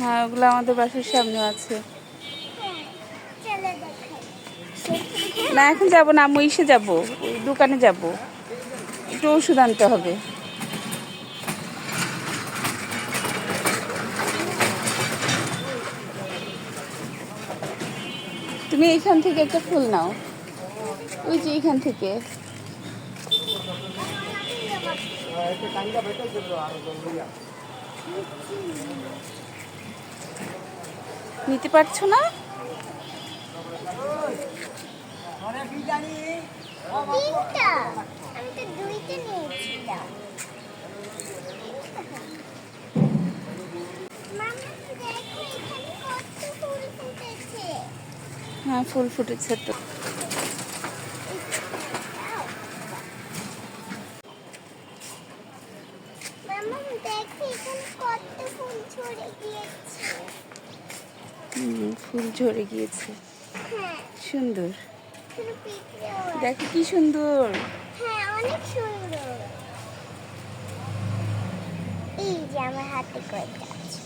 হ্যাঁ, ওগুলো আমাদের বাসার সামনে আছে। না, এখন যাবো না, আমি ইসে যাবো, ওই দোকানে যাব, একটু ওষুধ আনতে হবে। তুমি এইখান থেকে একটা ফুল নাও, ওই যে এইখান থেকে। নিতে পারছো না? হ্যাঁ, ফুল ফুটেছে তো। ফুল ঝরে গিয়েছে, সুন্দর। দেখো কি সুন্দর। হ্যাঁ, অনেক সুন্দর। এই যে আমার হাতে কয়টা আছে।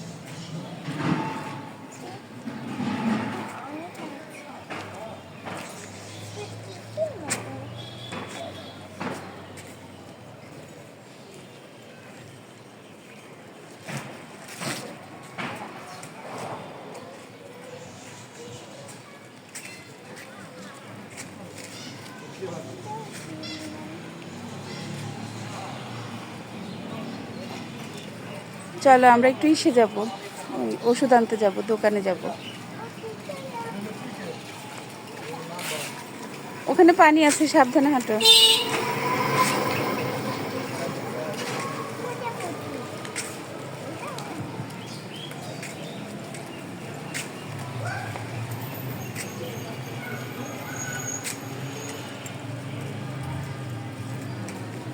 চলো আমরা একটু ইসে যাব, ওই ওষুধ আনতে যাব, দোকানে যাব। ওখানে পানি আছে, সাবধানে হাঁটো।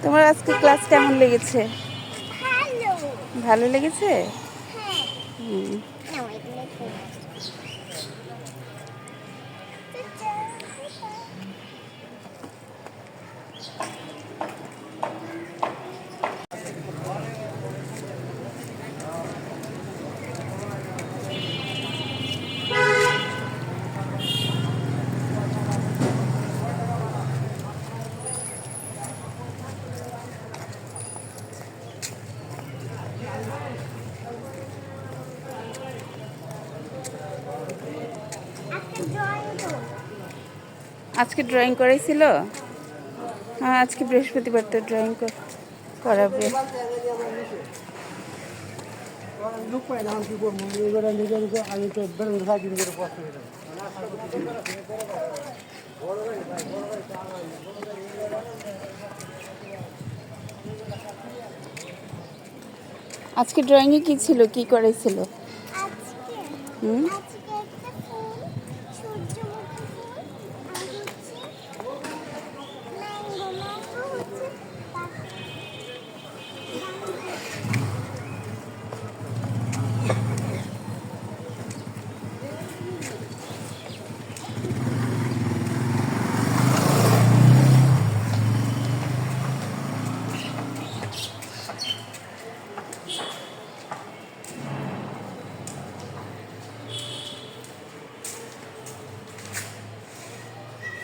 তোমার আজকে ক্লাস কেমন লেগেছে? ভালো লেগেছে? হুম। আজকে ড্রয়িং করাইছিল? হ্যাঁ, আজকে বৃহস্পতিবার তো ড্রয়িং করাবে। আজকে ড্রয়িংয়ে কি ছিল, কি করাইছিল? হুম,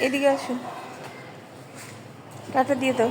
এদিকে আসো, টাটা দিয়ে দাও।